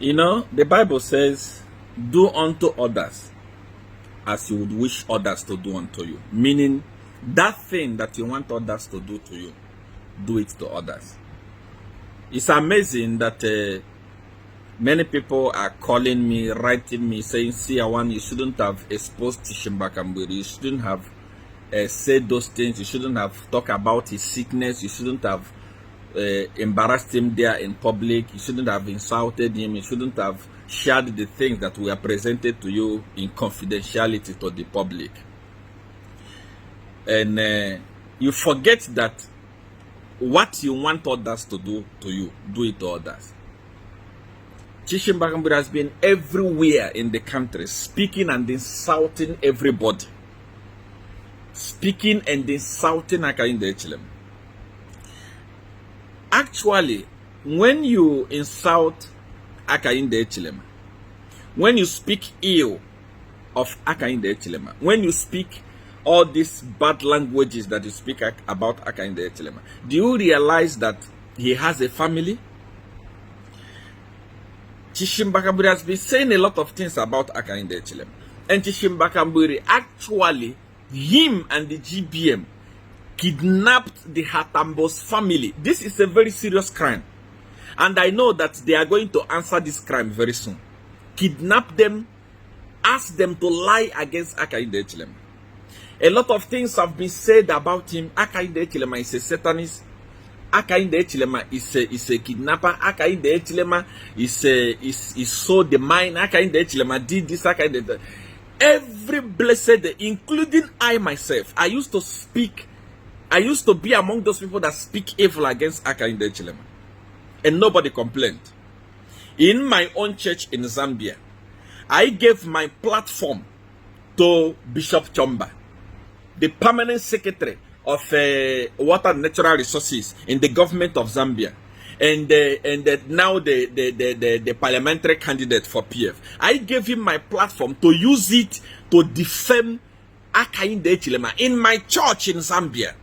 You know, the Bible says, do unto others as you would wish others to do unto you. Meaning, that thing that you want others to do to you, do it to others. It's amazing that many people are calling me, writing me, saying, Siawan, you shouldn't have exposed Tishimba Kambwiri. You shouldn't have said those things. You shouldn't have talked about his sickness. You shouldn't have embarrassed him there in public. You shouldn't have insulted him. You shouldn't have shared the things that were presented to you in confidentiality to the public. And you forget that what you want others to do to you, do it to others. Tishimba Kambwiri has been everywhere in the country, speaking and insulting everybody. Speaking and insulting Hakainde Hichilema. Actually, when you insult Hakainde Hichilema, when you speak ill of Hakainde Hichilema, when you speak all these bad languages that you speak about Hakainde Hichilema, do you realize that he has a family? Tishimba Kambwiri has been saying a lot of things about Hakainde Hichilema. And Tishimba Kambwiri, actually, him and the GBM kidnapped the Hatambos family. This is a very serious crime. And I know that they are going to answer this crime very soon. Kidnap them, ask them to lie against Hakainde Hichilema. A lot of things have been said about him. Hakainde Hichilema is a Satanist. Hakainde Hichilema is a kidnapper. Hakainde Hichilema is so the mind. Hakainde Hichilema did this. Hakainde. Every blessed day, including I myself, I used to be among those people that speak evil against Hakainde Hichilema. And nobody complained. In my own church in Zambia, I gave my platform to Bishop Chomba, the permanent secretary of Water and Natural Resources in the government of Zambia, and now the parliamentary candidate for PF. I gave him my platform to use it to defend Hakainde Hichilema in my church in Zambia,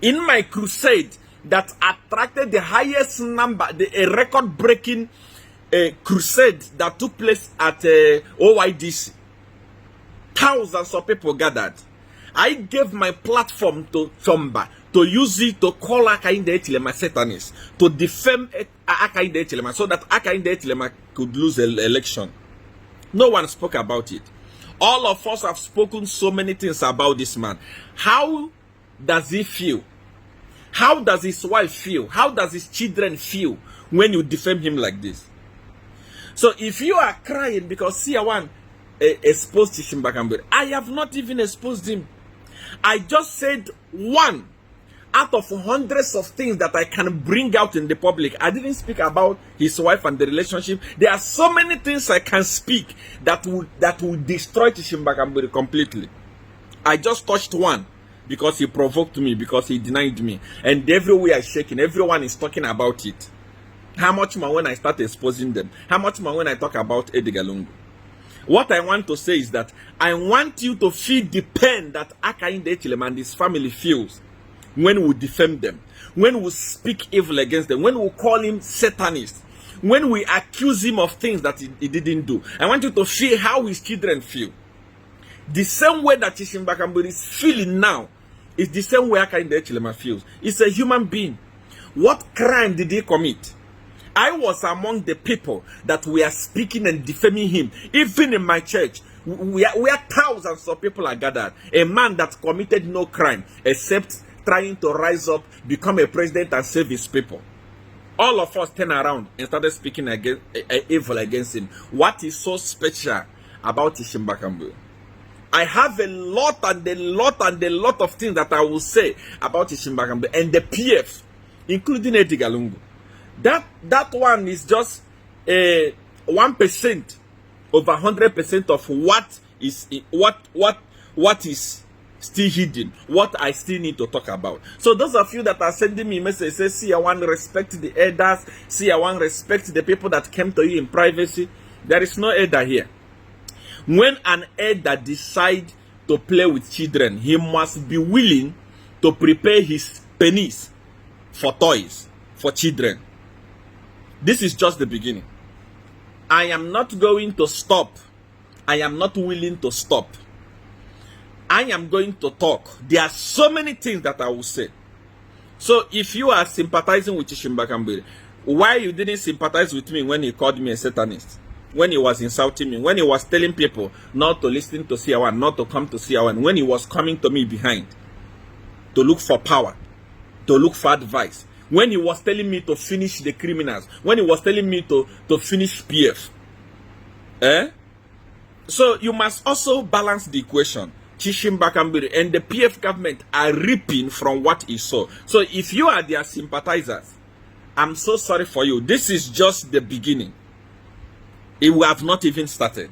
in my crusade that attracted the highest number, a record-breaking crusade that took place at OYDC. Thousands of people gathered. I gave my platform to Chomba to use it to call Hakainde Hichilema Satanist, to defame Hakainde Hichilema so that Hakainde Hichilema could lose the election. No one spoke about it. All of us have spoken so many things about this man. How does he feel? How does his wife feel? How does his children feel when you defame him like this? So if you are crying because Siawan exposed Tishimba Kambwiri, I have not even exposed him. I just said one out of hundreds of things that I can bring out in the public. I didn't speak about his wife and the relationship. There are so many things I can speak that would destroy Tishimba Kambwiri completely. I just touched one because he provoked me, because he denied me. And everywhere is shaking. Everyone is talking about it. How much more when I start exposing them? How much more when I talk about Edgar Lungu? What I want to say is that I want you to feel the pain that Hakainde Hichilema and his family feels when we defame them, when we speak evil against them, when we call him Satanist, when we accuse him of things that he didn't do. I want you to feel how his children feel. The same way that Tishimba Kambwiri is feeling now is the same way Hakainde Hichilema feels. It's a human being. What crime did he commit? I was among the people that were speaking and defaming him. Even in my church, where thousands of people are gathered. A man that committed no crime except trying to rise up, become a president and save his people. All of us turned around and started speaking evil against him. What is so special about Tishimba Kambwiri? I have a lot of things that I will say about Tishimba Kambwiri and the PF, including Edgar Lungu. That one is just 1% over 100% of what is still hidden, what I still need to talk about. So those of you that are sending me messages, say, see, I want to respect the elders, see, I want to respect the people that came to you in privacy. There is no elder here. When an elder decides to play with children, he must be willing to prepare his pennies for toys for children. This is just the beginning. I am not going to stop. I am not willing to stop. I am going to talk. There are so many things that I will say. So if you are sympathizing with Chimbaka Mbiri, why you didn't sympathize with me when he called me a Satanist? When he was insulting me, when he was telling people not to listen to CR1, not to come to CR1, when he was coming to me behind to look for power, to look for advice, when he was telling me to finish the criminals, when he was telling me to finish PF. So you must also balance the equation. Chimbaka Mbiri and the PF government are reaping from what he saw. So if you are their sympathizers, I'm so sorry for you. This is just the beginning. It will have not even started.